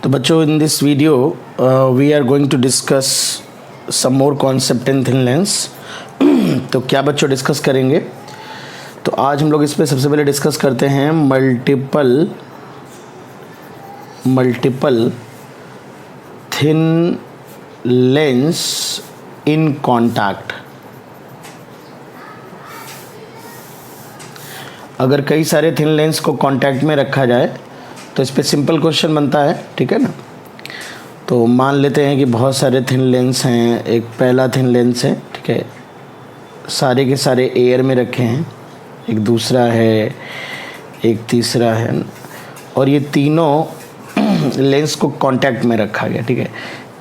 तो बच्चों, in this video we are going to discuss some more concept in thin lens. तो क्या बच्चों डिस्कस करेंगे? तो आज हम लोग इस पे सबसे पहले डिस्कस करते हैं multiple thin lens in contact. अगर कई सारे थिन लेंस को कांटेक्ट में रखा जाए तो इस पर सिंपल क्वेश्चन बनता है, ठीक है ना। तो मान लेते हैं कि बहुत सारे थिन लेंस हैं। एक पहला थिन लेंस है, ठीक है, सारे के सारे एयर में रखे हैं। एक दूसरा है, एक तीसरा है, और ये तीनों लेंस को कांटेक्ट में रखा गया, ठीक है।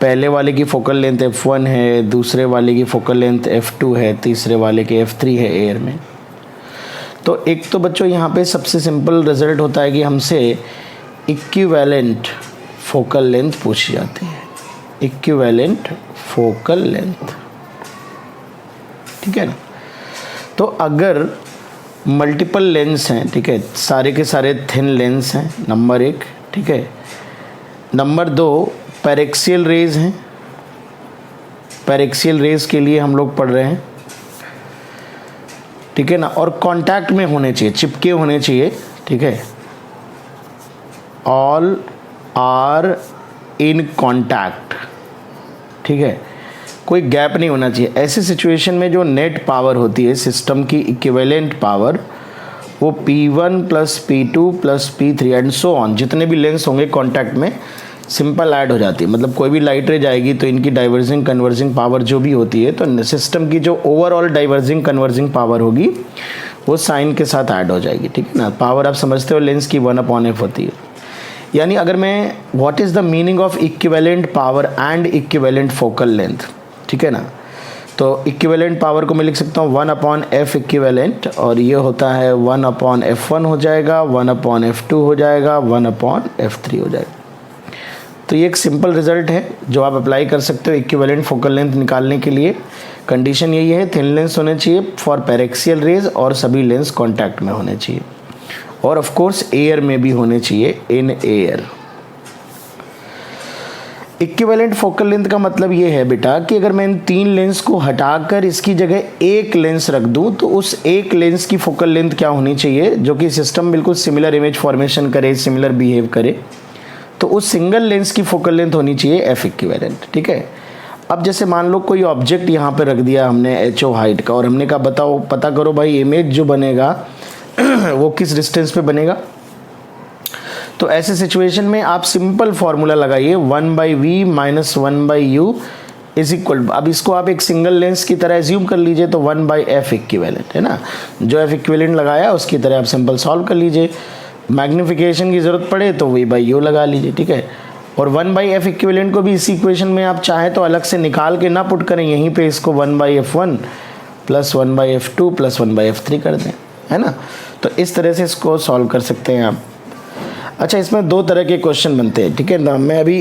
पहले वाले की फोकल लेंथ f1 है, दूसरे वाले की फोकल लेंथ f2 है, तीसरे वाले के f3 है एयर में। तो एक तो बच्चों यहाँ पे सबसे सिंपल रिजल्ट होता है कि हमसे इक्विवेलेंट फोकल लेंथ पूछी जाती है। इक्विवेलेंट फोकल लेंथ, ठीक है ना। तो अगर मल्टीपल लेंस हैं, ठीक है, सारे के सारे थिन लेंस हैं, नंबर 1, ठीक है। नंबर 2, पैरेक्सियल रेज हैं। पैरेक्सियल रेज के लिए हम लोग पढ़ रहे हैं, ठीक है ना। और कांटेक्ट में होने चाहिए, चिपके होने चाहिए, ठीक है। ऑल आर इन कांटेक्ट, ठीक है, कोई गैप नहीं होना चाहिए। ऐसी सिचुएशन में जो नेट पावर होती है सिस्टम की, इक्विवेलेंट पावर, वो P1 plus P2 plus P3 and so on, जितने भी लेंस होंगे कांटेक्ट में, सिंपल ऐड हो जाती है। मतलब कोई भी लाइट रे जाएगी तो इनकी डाइवर्जिंग कन्वर्जिंग पावर जो भी होती है, तो सिस्टम की जो ओवरऑल डाइवर्जिंग कन्वर्जिंग पावर होगी वो साइन के साथ ऐड हो जाएगी, ठीक है ना। पावर आप समझते हो लेंस की 1/f होती है। यानी अगर मैं what is the meaning of equivalent power and equivalent focal length, ठीक है ना। तो इक्विवेलेंट पावर को मैं लिख सकता हूँ 1/f इक्विवेलेंट, और ये होता है 1/f1 हो जाएगा, 1/f2 हो जाएगा, 1/f3 हो जाएगा। तो ये एक सिंपल रिजल्ट है जो आप अप्लाई कर सकते हो इक्विवेलेंट फोकल लेंथ निकालने के लिए। कंडीशन यही है, थिन लेंस होने चाहिए फॉर पैरेक्सियल रेज, और सभी लेंस कांटेक्ट में होने चाहिए, और ऑफ कोर्स एयर में भी होने चाहिए, in air. Equivalent focal length का मतलब ये है बेटा कि अगर मैं इन 3 लेंस को हटाकर इसकी जगह एक लेंस रख दूं, तो उस एक लेंस की फोकल लेंथ क्या होनी चाहिए, जो कि सिस्टम बिल्कुल सिमिलर इमेज फॉर्मेशन करे, सिमिलर बिहेव करे। तो उस सिंगल लेंस की फोकल लेंथ होनी चाहिए एफ इक्विवेलेंट, ठीक है। अब जैसे मान लो कोई ऑब्जेक्ट यहाँ पे रख दिया हमने HO हाइट का, और हमने कहा बताओ, पता करो भाई इमेज जो बनेगा वो किस डिस्टेंस पे बनेगा। तो ऐसे सिचुएशन में आप सिंपल फॉर्मूला लगाइए, 1/v minus 1/u is equal. अब इसको आप एक सिंगल लेंस की तरह एज्यूम कर लीजिए, तो 1/f इक्विवेलेंट है ना। जो f इक्विवेलेंट लगाया उसकी तरह आप सिंपल सॉल्व कर लीजिए। मैग्नीफिकेशन की ज़रूरत पड़े तो v/u लगा लीजिए, ठीक है। और 1/f इक्विवेलेंट को भी इसी इक्वेशन में आप चाहें तो अलग से निकाल के ना पुट करें, यहीं पे इसको 1/f1 plus 1/f2 plus 1/f3 कर दें, है ना। तो इस तरह से इसको सॉल्व कर सकते हैं आप। अच्छा, इसमें 2 तरह के क्वेश्चन बनते हैं, ठीक है ना। मैं अभी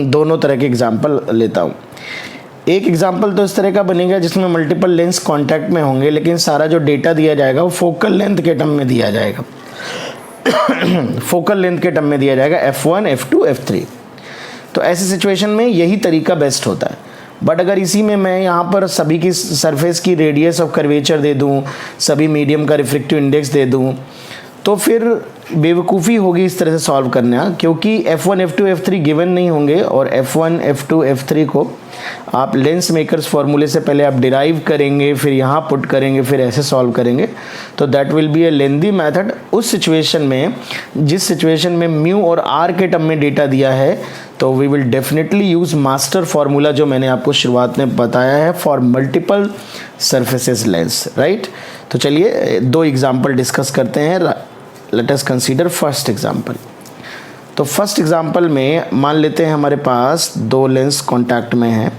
दोनों तरह के एग्जाम्पल लेता हूँ। एक एग्जाम्पल तो इस तरह का बनेगा जिसमें मल्टीपल लेंस कॉन्टैक्ट में होंगे, लेकिन सारा जो डेटा दिया जाएगा वो फोकल लेंथ के टर्म में दिया जाएगा। फोकल लेंथ के टर्म में दिया जाएगा f1, f2, f3। तो ऐसी सिचुएशन में यही तरीका बेस्ट होता है। बट अगर इसी में मैं यहाँ पर सभी की सरफेस की रेडियस ऑफ कर्वेचर दे दूँ, सभी मीडियम का रिफ्रैक्टिव इंडेक्स दे दूँ, तो फिर बेवकूफ़ी होगी इस तरह से सॉल्व करना, क्योंकि f1, f2, f3 गिवन नहीं होंगे। और f1, f2, f3 को आप लेंस मेकर्स फार्मूले से पहले आप डिराइव करेंगे, फिर यहाँ पुट करेंगे, फिर ऐसे सॉल्व करेंगे, तो that will be A lengthy method. उस सिचुएशन में, जिस सिचुएशन में म्यू और आर के टर्म में डेटा दिया है, तो we will definitely use master formula जो मैंने आपको शुरुआत में बताया है for multiple surfaces lens, right. तो चलिए 2 एग्जाम्पल डिस्कस करते हैं। Let us consider first example. तो फर्स्ट एग्जाम्पल में मान लेते हैं हमारे पास 2 लेंस कांटेक्ट में हैं,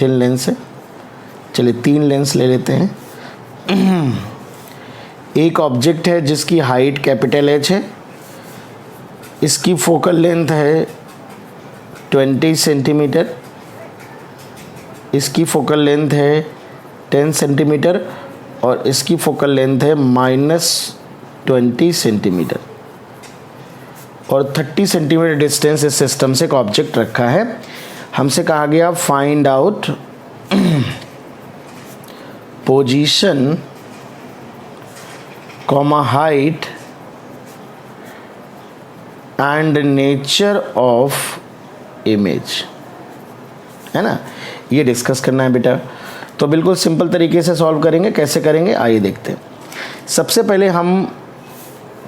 थिन लेंस है। चलिए 3 लेंस ले लेते हैं। एक ऑब्जेक्ट है जिसकी हाइट कैपिटल H है, इसकी फोकल लेंथ है 20 सेंटीमीटर, इसकी फोकल लेंथ है 10 सेंटीमीटर, और इसकी फोकल लेंथ है -20 सेंटीमीटर। और 30 सेंटीमीटर डिस्टेंस इस सिस्टम से एक ऑब्जेक्ट रखा है। हमसे कहा गया find out position comma height and nature of image, है ना, ये डिस्कस करना है बेटा। तो बिल्कुल सिंपल तरीके से सॉल्व करेंगे। कैसे करेंगे आइए देखते हैं। सबसे पहले हम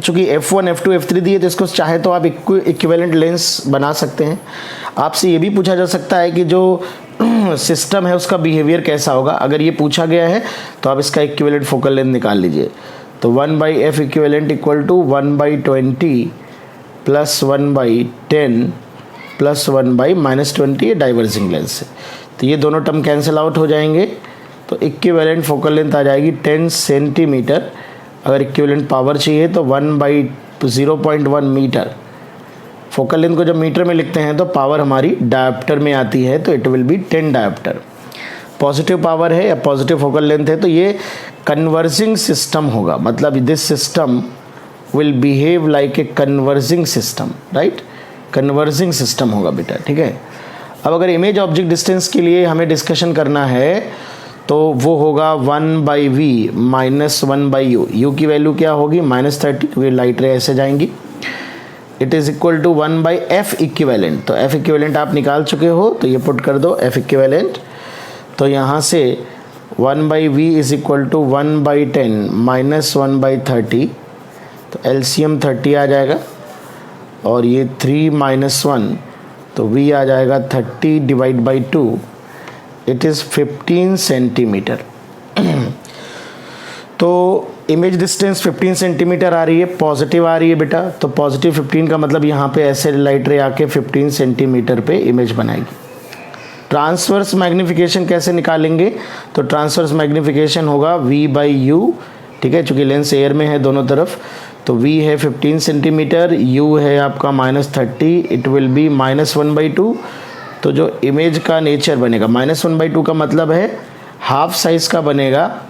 चूँकि F1 F2 F3 दिए तो इसको चाहे तो आप इक्विवेलेंट लेंस बना सकते हैं। आपसे ये भी पूछा जा सकता है कि जो सिस्टम है उसका बिहेवियर कैसा होगा। अगर ये पूछा गया है तो आप इसका इक्विवेलेंट फोकल लेंथ निकाल लीजिए। तो 1/f equivalent equal to 1/20 plus 1/10 plus 1/-20, ये डाइवर्जिंग लेंस है। तो ये दोनों टर्म कैंसिल आउट हो जाएंगे। तो इक्विवेलेंट फोकल लेंथ आ जाएगी 10 सेंटीमीटर। अगर इक्विवेलेंट पावर चाहिए तो 1/0.1 मीटर। फोकल लेंथ को जब मीटर में लिखते हैं तो पावर हमारी डायोप्टर में आती है, तो it will be 10 dioptre. Positive power है या पॉजिटिव फोकल लेंथ है तो ये कन्वर्जिंग सिस्टम होगा, मतलब this system will behave like a converging system, right, converging system होगा बेटा, ठीक है। अब अगर इमेज ऑब्जेक्ट डिस्टेंस के लिए हमें डिस्कशन करना है तो वो होगा 1/v माइनस 1/u। u की वैल्यू क्या होगी -30, क्योंकि लाइट रे ऐसे जाएंगी। It is equal to 1/f equivalent. तो f इक्विवेलेंट आप निकाल चुके हो तो ये पुट कर दो f इक्विवेलेंट। तो यहाँ से 1/v is equal to 1/10 minus 1/30, तो LCM 30 आ जाएगा। और ये 3 - 1 तो v आ जाएगा 30 divide by 2, it is 15 centimetre. तो इमेज डिस्टेंस 15 सेंटीमीटर आ रही है, पॉजिटिव आ रही है बेटा। तो पॉजिटिव 15 का मतलब यहाँ पे ऐसे लाइट रे आके 15 सेंटीमीटर पे इमेज बनाएगी। ट्रांसवर्स मैग्नीफिकेशन कैसे निकालेंगे? तो ट्रांसवर्स मैग्नीफिकेशन होगा v/u, ठीक है, चूँकि लेंस एयर में है दोनों तरफ। तो v है 15 सेंटीमीटर, u है आपका -30, इट विल बी -1/2। तो जो इमेज का नेचर बनेगा -1/2 का मतलब है हाफ साइज़ का बनेगा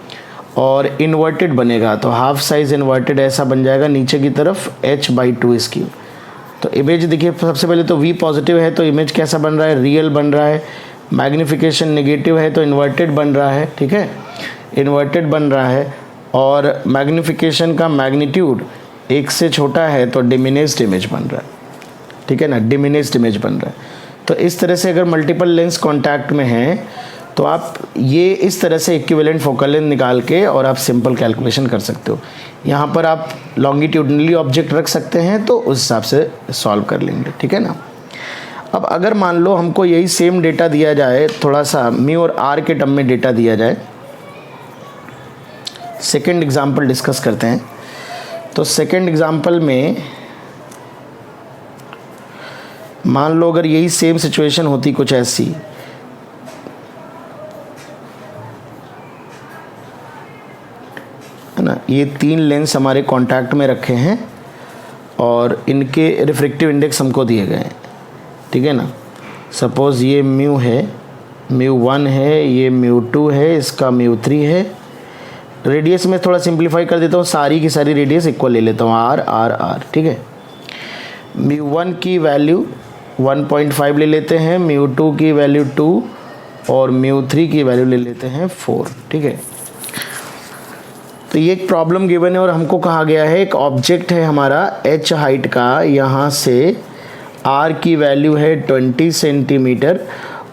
और इन्वर्टेड बनेगा। तो हाफ साइज़ इन्वर्टेड ऐसा बन जाएगा नीचे की तरफ h/2 इसकी। तो इमेज देखिए, सबसे पहले तो v पॉजिटिव है तो इमेज कैसा बन रहा है, रियल बन रहा है। मैग्नीफिकेशन नेगेटिव है तो इन्वर्टेड बन रहा है, ठीक है, इन्वर्टेड बन रहा है। और मैग्नीफिकेशन का मैग्नीट्यूड 1 से छोटा है तो डिमिनिश्ड इमेज बन रहा है, ठीक है ना, डिमिनिश्ड इमेज बन रहा है। तो इस तरह से अगर मल्टीपल लेंस कांटेक्ट में हैं तो आप ये इस तरह से इक्विवेलेंट फोकल लेंथ निकाल के और आप सिंपल कैलकुलेशन कर सकते हो। यहाँ पर आप लॉन्गिट्यूडनली ऑब्जेक्ट रख सकते हैं तो उस हिसाब से सॉल्व कर लेंगे, ठीक है ना। अब अगर मान लो हमको यही सेम डेटा दिया जाए, थोड़ा सा म्यू और आर के टर्म में डेटा दिया जाए। सेकेंड एग्जाम्पल डिस्कस करते हैं। तो सेकेंड एग्जाम्पल में मान लो अगर यही सेम सिचुएशन होती कुछ ऐसी, है ना, ये 3 लेंस हमारे कांटेक्ट में रखे हैं और इनके रिफ्रैक्टिव इंडेक्स हमको दिए गए हैं, ठीक है ना। सपोज़ ये म्यू है, μ1 है, ये μ2 है, इसका μ3 है। रेडियस में थोड़ा सिंप्लीफाई कर देता हूँ, सारी की सारी रेडियस इक्वल ले लेता हूँ, r r r, ठीक है। μ1 की वैल्यू 1.5 ले लेते हैं, μ2 की वैल्यू 2 और μ3 की वैल्यू ले लेते हैं 4, ठीक है। तो ये एक प्रॉब्लम गिवन है और हमको कहा गया है एक ऑब्जेक्ट है हमारा h हाइट का, यहाँ से r की वैल्यू है 20 सेंटीमीटर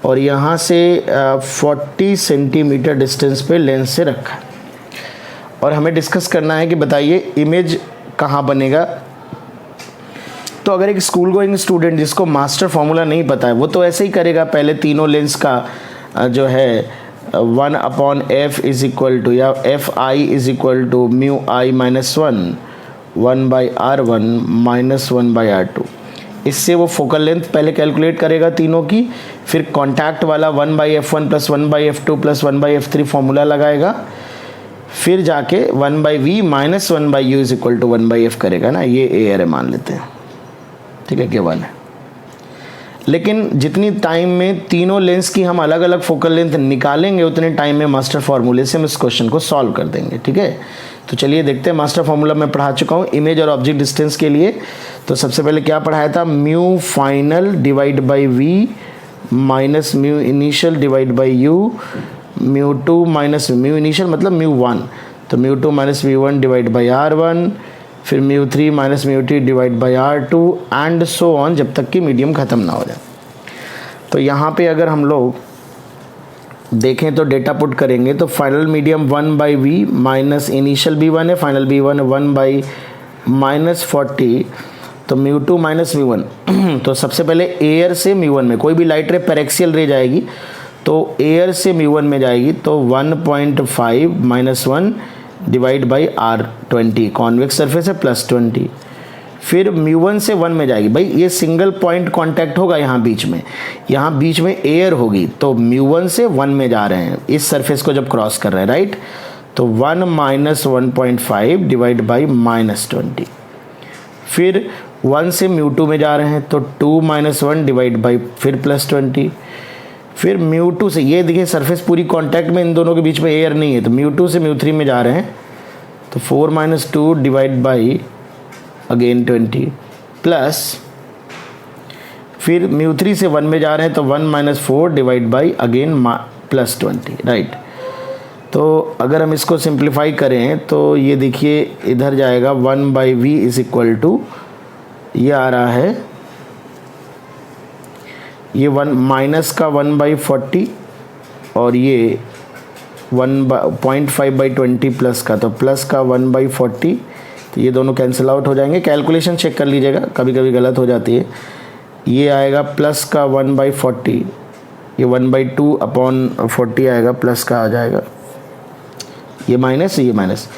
और यहाँ से 40 सेंटीमीटर डिस्टेंस पे लेंस से रखा है। और हमें डिस्कस करना है कि बताइए इमेज कहाँ बनेगा। तो अगर एक स्कूल गोइंग स्टूडेंट जिसको मास्टर फॉर्मूला नहीं पता है वो तो ऐसे ही करेगा, पहले तीनों लेंस का जो है 1/f इज इक्वल टू या fi is equal to μi - 1/r1 - 1/r2। इससे वो फोकल लेंथ पहले कैलकुलेट करेगा तीनों की, फिर कॉन्टैक्ट वाला 1/f1 plus 1/f2 plus 1/f3 formula लगाएगा, फिर जाके 1/v minus 1/u is equal to 1/f करेगा ना। ये एयर है मान लेते हैं, ठीक है, कि 1 है। लेकिन जितनी टाइम में तीनों लेंस की हम अलग अलग फोकल लेंथ निकालेंगे उतने टाइम में मास्टर फार्मूले से हम इस क्वेश्चन को सॉल्व कर देंगे। ठीक है, तो चलिए देखते हैं। मास्टर फार्मूला मैं पढ़ा चुका हूँ इमेज और ऑब्जेक्ट डिस्टेंस के लिए। तो सबसे पहले क्या पढ़ाया था, mu final divide by V minus mu initial divide by U, mu two minus mu initial मतलब म्यू वन, तो mu two minus mu one divide by R one, फिर mu three minus mu three divide by R two and so on, जब तक कि medium ख़त्म ना हो जाए। तो यहाँ पे अगर हम लोग देखें तो डेटा पुट करेंगे तो final medium 1/v minus initial b1 है, फाइनल b1 1/-40, तो mu two minus mu one. तो सबसे पहले एयर से म्यू वन में कोई भी लाइट रे पैरेक्सियल रे जाएगी तो एयर से म्यू वन में जाएगी, तो 1.5 minus 1 divide by R20, convex surface है +20। फिर म्यू वन से 1 में जाएगी, भाई ये सिंगल पॉइंट कांटेक्ट होगा यहाँ बीच में एयर होगी, तो म्यू वन से 1 में जा रहे हैं इस सरफेस को जब क्रॉस कर रहे हैं, राइट। तो 1 माइनस 1.5 डिवाइड बाई -20। फिर 1 से म्यू टू में जा रहे हैं तो 2 माइनस 1 डिवाइड बाई फिर +20। फिर म्यू टू से, ये देखिए सरफेस पूरी कांटेक्ट में, इन दोनों के बीच में एयर नहीं है, तो म्यू टू से म्यू थ्री में जा रहे हैं तो 4 minus 2 divide by again 20 plus, फिर म्यू थ्री से 1 में जा रहे हैं तो 1 minus 4 divide by again +20, right. तो अगर हम इसको सिंप्लीफाई करें तो ये देखिए इधर जाएगा 1/v इज इक्वल टू, ये आ रहा है ये 1 माइनस का 1/40 और ये 1.5/20 प्लस का, तो प्लस का 1/40, तो ये दोनों कैंसिल आउट हो जाएंगे। कैलकुलेशन चेक कर लीजिएगा, कभी कभी गलत हो जाती है। ये आएगा प्लस का 1/40, ये 1/2/40 आएगा, प्लस का आ जाएगा, ये माइनस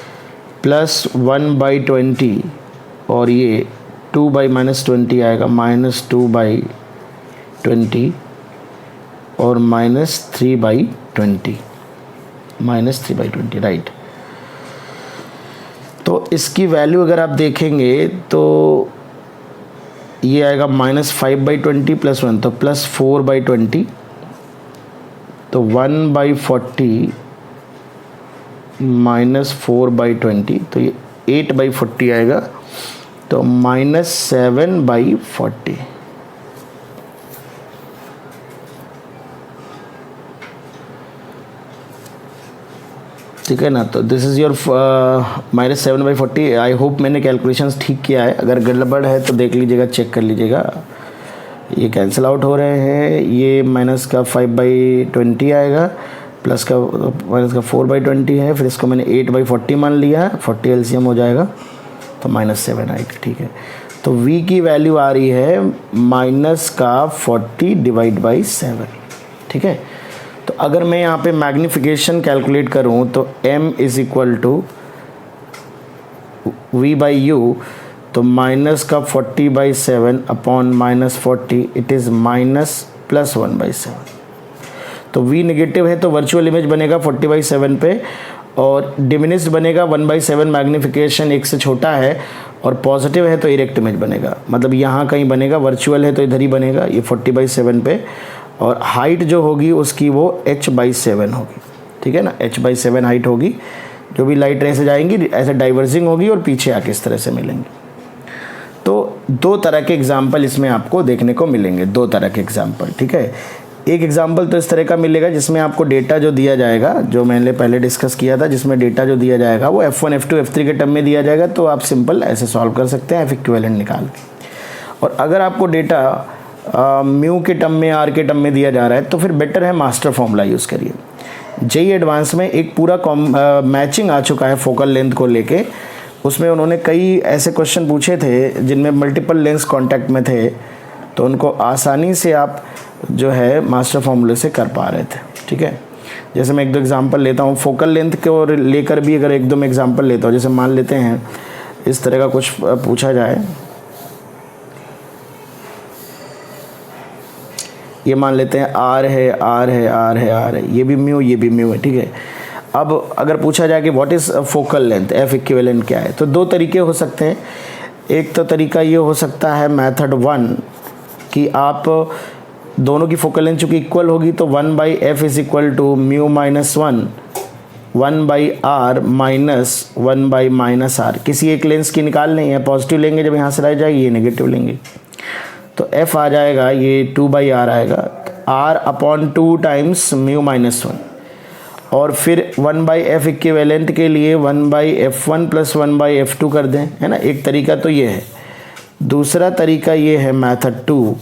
प्लस 1/20 और ये 2/-20 आएगा, -2/20 और -3/20, राइट। तो इसकी वैल्यू अगर आप देखेंगे तो ये आएगा -5/20 + 1, तो +4/20, तो 1/40 -4/20, तो ये 8/40 आएगा, तो -7/40। ठीक है ना, तो this is your -7/40। I hope मैंने कैलकुलेशंस ठीक किया है, अगर गड़बड़ है तो देख लीजिएगा, चेक कर लीजिएगा। ये कैंसिल आउट हो रहे हैं, ये माइनस का 5/20 आएगा, प्लस का माइनस का 4/20 है, फिर इसको मैंने 8/40 मान लिया, 40 एलसीएम हो जाएगा, तो -7 आएगा। ठीक है, तो v की वैल्यू आ रही है -40 डिवाइड बाई 7। ठीक है, तो अगर मैं यहाँ पे मैग्नीफिकेशन कैलकुलेट करूँ तो m is equal to v/u, तो माइनस का 40/7 अपॉन -40, इट इज़ -+1/7। तो v नेगेटिव है तो वर्चुअल इमेज बनेगा 40/7 पे, और डिमिनिश्ड बनेगा 1/7, मैग्नीफिकेशन 1 से छोटा है, और पॉजिटिव है तो इरेक्ट इमेज बनेगा, मतलब यहाँ कहीं बनेगा, वर्चुअल है तो इधर ही बनेगा, ये 40/7 पे, और हाइट जो होगी उसकी वो h/7 होगी। ठीक है ना, h/7 हाइट होगी, जो भी लाइट रे से जाएंगी ऐसे डाइवर्जिंग होगी और पीछे आके इस तरह से मिलेंगी। तो दो तरह के एग्जाम्पल इसमें आपको देखने को मिलेंगे, दो तरह के एग्जाम्पल। ठीक है, एक एग्जाम्पल तो इस तरह का मिलेगा जिसमें आपको डेटा जो दिया जाएगा, जो मैंने पहले डिस्कस किया था, जिसमें डेटा जो दिया जाएगा वो F1, F2, F3 के टर्म में दिया जाएगा, तो आप सिंपल ऐसे सॉल्व कर सकते हैं F इक्विवेलेंट निकाल के। और अगर आपको डेटा म्यू के टर्म में, आर के टर्म में दिया जा रहा है, तो फिर बेटर है मास्टर फॉर्मूला यूज़ करिए। जेईई एडवांस में एक पूरा मैचिंग आ चुका है फोकल लेंथ को लेके, उसमें उन्होंने कई ऐसे क्वेश्चन पूछे थे जिनमें मल्टीपल लेंस कांटेक्ट में थे, तो उनको आसानी से आप जो है मास्टर फॉर्मूले से कर पा रहे थे। ठीक है, जैसे मैं एक दो एग्जांपल लेता हूँ फोकल लेंथ को लेकर भी, अगर एक दो मैं एग्जांपल लेता हूँ, जैसे मान लेते हैं इस तरह का कुछ पूछा जाए, ये मान लेते हैं R है, R है, R है, R है, ये भी म्यू, ये भी म्यू है। ठीक है, अब अगर पूछा जाए कि what is focal length, F equivalent क्या है, तो दो तरीके हो सकते हैं। एक तो तरीका ये हो सकता है मेथड 1 कि आप दोनों की फोकल लेंथ चूँकि इक्वल होगी तो 1/f is equal to mu minus 1/r minus 1/-r। किसी एक लेंस की निकालनी है, पॉजिटिव लेंगे जब यहाँ से रह जाएगी, ये नेगेटिव लेंगे तो f आ जाएगा ये 2/r आएगा, r upon 2 times mu minus 1, और फिर 1/f इक्विवेलेंट के लिए 1/f1 प्लस 1/f2 कर दें, है ना। एक तरीका तो ये है। दूसरा तरीका ये है मेथड 2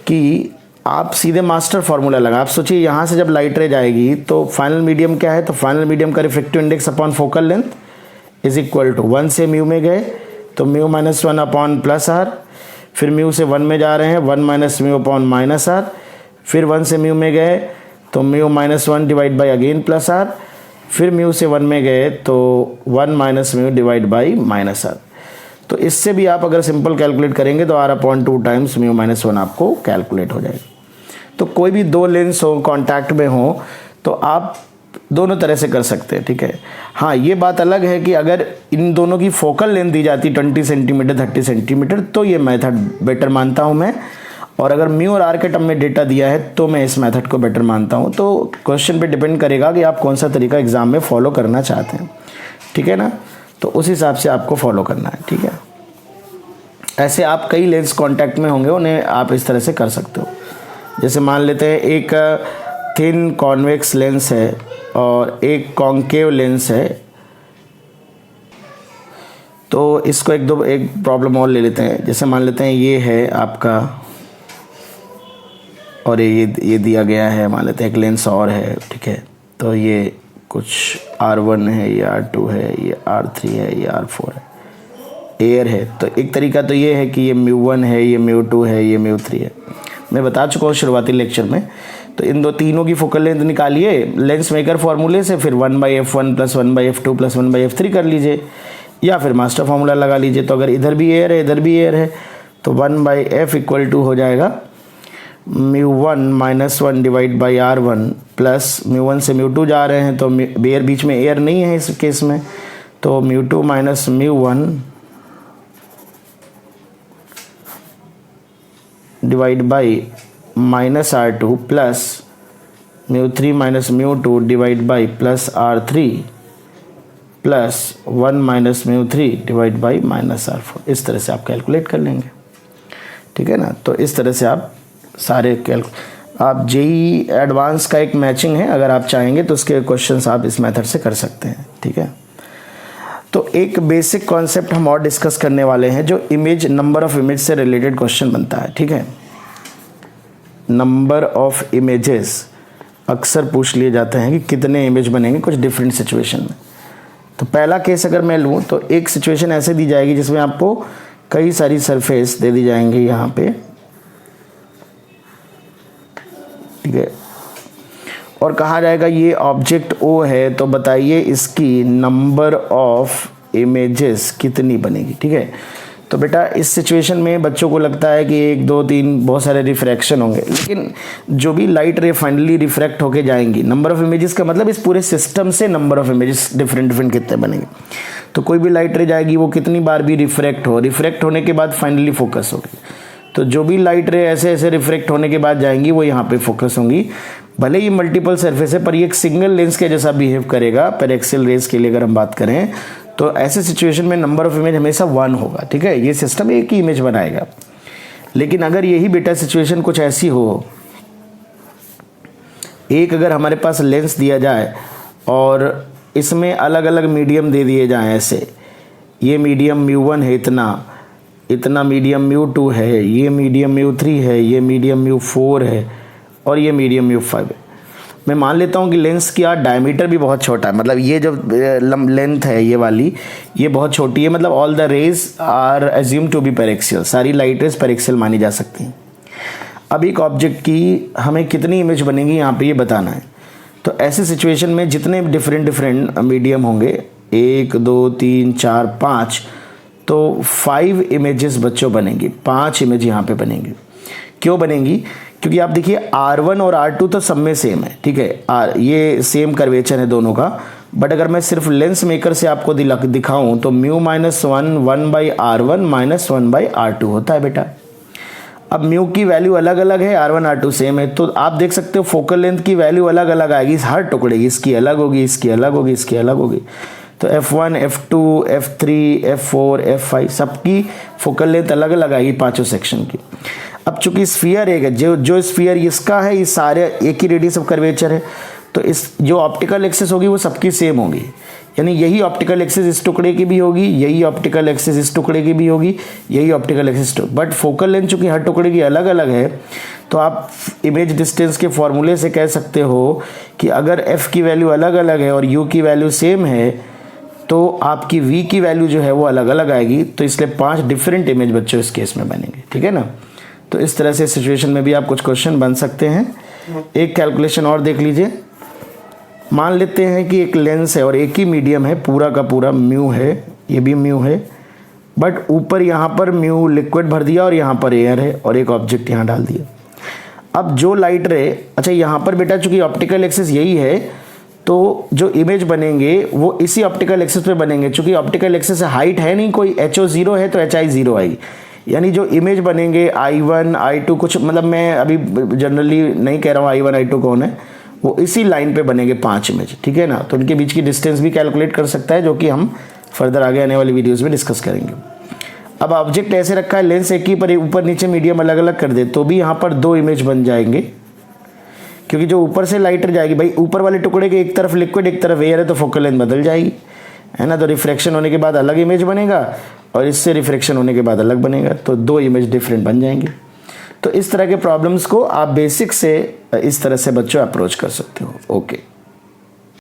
कि आप सीधे मास्टर फार्मूला लगा। आप सोचिए यहाँ से जब लाइट रे जाएगी तो फाइनल मीडियम क्या है, तो फाइनल मीडियम का refractive index upon focal length is equal to 1 से म्यू में गए तो mu minus 1 upon plus R, फिर म्यू से 1 में जा रहे हैं 1 minus mu upon minus R, फिर 1 से म्यू में गए तो mu minus 1 divide by again plus R, फिर म्यू से 1 में गए तो 1 minus mu divide by minus are. तो इससे भी आप अगर सिंपल कैलकुलेट करेंगे तो r upon 2 times mu minus 1 आपको कैलकुलेट हो जाएगा। तो कोई भी दो लेंस हो कॉन्टैक्ट में हो तो आप दोनों तरह से कर सकते हैं, ठीक है। हाँ, ये बात अलग है कि अगर इन दोनों की फोकल लेंथ दी जाती 20 सेंटीमीटर 30 सेंटीमीटर तो ये मेथड बेटर मानता हूँ मैं, और अगर म्यू और आर के टर्म में डेटा दिया है तो मैं इस मेथड को बेटर मानता हूँ। तो क्वेश्चन पे डिपेंड करेगा कि आप कौन सा तरीका एग्जाम में फॉलो करना चाहते हैं, ठीक है ना। तो उस हिसाब से आपको फॉलो करना है, ठीक है। ऐसे आप कई लेंस कांटेक्ट में होंगे, उन्हें आप इस तरह से कर सकते हो। जैसे मान लेते हैं एक थिन कॉन्वेक्स लेंस है और एक कॉन्केव लेंस है, तो इसको एक प्रॉब्लम और ले लेते हैं। जैसे मान लेते हैं ये है आपका और ये दिया गया है, मान लेते हैं एक लेंस और है, ठीक है। तो ये कुछ R1 है, ये R2 है, ये R3 है, ये R4 है, एयर है। तो एक तरीका तो ये है कि ये μ1 है, ये μ2 है, ये μ3 है। मैं बता चुका हूँ शुरुआती लेक्चर में। तो इन तीनों की फोकल लेंथ निकालिए लेंस मेकर फार्मूले से, फिर 1/f1 plus 1/f2 plus 1/f3 कर लीजिए, या फिर मास्टर फार्मूला लगा लीजिए। तो अगर इधर भी एयर है इधर भी एयर है तो 1/f इक्वल टू हो जाएगा μ1 minus 1 divide by R1 plus μ1 से μ2 जा रहे हैं तो एयर बीच में एयर नहीं है इस केस में, तो μ2 minus μ1 divide by minus R2 plus μ3 minus μ2 divide by plus R3 plus 1 minus μ3 divide by minus R4। इस तरह से आप कैलकुलेट कर लेंगे, ठीक है ना। तो इस तरह से आप सारे आप जेई एडवांस का एक मैचिंग है, अगर आप चाहेंगे तो उसके क्वेश्चंस आप इस मेथड से कर सकते हैं, ठीक है। तो एक बेसिक कॉन्सेप्ट हम और डिस्कस करने वाले हैं जो इमेज नंबर ऑफ इमेज से रिलेटेड क्वेश्चन बनता है, ठीक है। नंबर ऑफ इमेजेस अक्सर पूछ लिए जाते हैं कि कितने इमेज बनेंगे कुछ डिफरेंट सिचुएशन में। तो पहला केस अगर मैं लूँ तो एक सिचुएशन ऐसे दी जाएगी जिसमें आपको कई सारी सरफेस दे दी जाएंगी यहाँ पे, ठीक है, और कहा जाएगा ये ऑब्जेक्ट O है, तो बताइए इसकी नंबर ऑफ इमेजेस कितनी बनेगी, ठीक है। तो बेटा इस सिचुएशन में बच्चों को लगता है कि 1 2 3 बहुत सारे रिफ्रैक्शन होंगे, लेकिन जो भी लाइट रे फाइनली रिफ्रैक्ट होके जाएंगी, नंबर ऑफ इमेजेस का मतलब इस पूरे सिस्टम से नंबर ऑफ इमेजेस डिफरेंट कितने बनेंगे। तो कोई भी लाइट रे जाएगी वो कितनी बार भी रिफ्रैक्ट होने के बाद फाइनली फोकस होगी। तो जो भी लाइट रे ऐसे रिफ्रैक्ट होने के बाद जाएंगी वो यहाँ पे फोकस होंगी। भले ही मल्टीपल सरफेस है पर ये एक सिंगल लेंस के जैसा बिहेव करेगा। पर एक्सेल रेस के लिए अगर हम बात करें तो ऐसे सिचुएशन में नंबर ऑफ इमेज हमेशा 1 होगा, ठीक है। ये सिस्टम एक ही इमेज बनाएगा। लेकिन अगर यही बेटा सिचुएशन कुछ ऐसी हो, एक अगर हमारे पास लेंस दिया जाए और इसमें अलग अलग मीडियम दे दिए जाएं, ऐसे ये मीडियम μ1 है, इतना मीडियम μ2 है, ये मीडियम μ3 है, ये मीडियम μ4 है और ये मीडियम μ5 है। मैं मान लेता हूँ कि लेंस की डायमीटर भी बहुत छोटा है, मतलब ये जो लेंथ है ये वाली ये बहुत छोटी है, मतलब all the rays are assume to be paraxial, सारी लाइट रेज पेरेक्सियल मानी जा सकती हैं। अब एक ऑब्जेक्ट की हमें कितनी इमेज बनेगी यहाँ पे ये बताना है। तो ऐसे सिचुएशन में जितने डिफरेंट मीडियम होंगे 1 2 3 4 5, तो 5 इमेजेस बच्चों बनेंगी, 5 इमेज यहाँ पे बनेंगी। क्यों बनेंगी? क्योंकि आप देखिए R1 और R2 तो सब में सेम है, ठीक है, ये सेम कर्वेचर है दोनों का। बट अगर मैं सिर्फ लेंस मेकर से आपको दिखाऊं तो μ-1 1/R1 -1/R2 होता है बेटा। अब म्यू की वैल्यू अलग अलग है, R1 R2 सेम है, तो आप देख सकते हो फोकल लेंथ की वैल्यू अलग अलग आएगी हर टुकड़े की, इसकी अलग होगी, इसकी अलग होगी, इसकी अलग होगी। तो F1 F2 F3 F4 F5 सबकी फोकल लेंथ अलग अलग आएगी पांचों सेक्शन की। अब चूंकि स्फीयर एक है, जो स्फीयर इसका है, ये सारे एक ही रेडियस ऑफ कर्वेचर है, तो इस जो ऑप्टिकल एक्सिस होगी वो सबकी सेम होगी, यानी यही ऑप्टिकल एक्सिस इस टुकड़े की भी होगी, यही ऑप्टिकल एक्सिस इस टुकड़े की भी होगी, यही optical axis, but focal length चूंकि हर टुकड़े की अलग अलग है, तो आप इमेज डिस्टेंस के फॉर्मूले से कह सकते हो कि अगर f की वैल्यू अलग अलग है और u की वैल्यू सेम है, तो आपकी v की वैल्यू जो है वो अलग अलग आएगी। तो इसलिए 5 डिफरेंट इमेज बच्चों इस केस में बनेंगे, ठीक है ना। तो इस तरह से सिचुएशन में भी आप कुछ क्वेश्चन बन सकते हैं। एक कैलकुलेशन और देख लीजिए। मान लेते हैं कि एक लेंस है और एक ही मीडियम है, पूरा का पूरा म्यू है, ये भी म्यू है, बट ऊपर यहाँ पर म्यू लिक्विड भर दिया और यहाँ पर एयर है और एक ऑब्जेक्ट यहाँ डाल दिया। अब जो लाइट रे, अच्छा यहाँ पर बेटा चूंकि ऑप्टिकल एक्सिस यही है, तो जो इमेज बनेंगे वो इसी ऑप्टिकल एक्सिस पे बनेंगे। चूंकि ऑप्टिकल एक्सिस हाइट है नहीं कोई, HO 0 है तो HI 0 आएगी, यानी जो इमेज बनेंगे I1 I2 कुछ, मतलब मैं अभी जनरली नहीं कह रहा हूँ I1 I2 कौन है, वो इसी लाइन पे बनेंगे 5 इमेज, ठीक है ना। तो उनके बीच की डिस्टेंस भी कैलकुलेट कर सकता है, जो कि हम फर्दर आगे आने वाली वीडियोस में डिस्कस करेंगे। अब ऑब्जेक्ट ऐसे रखा है, लेंस एक ही पर ऊपर नीचे मीडियम अलग अलग कर दे तो भी यहाँ पर 2 इमेज बन जाएंगे, क्योंकि जो ऊपर से लाइट जाएगी भाई, ऊपर वाले टुकड़े के एक तरफ लिक्विड एक तरफ एयर है, तो फोकल लेंथ बदल जाएगी, है ना। तो रिफ्रैक्शन होने के बाद अलग इमेज बनेगा और इससे रिफ्रैक्शन होने के बाद अलग बनेगा, तो 2 इमेज डिफरेंट बन जाएंगे। तो इस तरह के प्रॉब्लम्स को आप बेसिक से इस तरह से बच्चों अप्रोच कर सकते हो। ओके।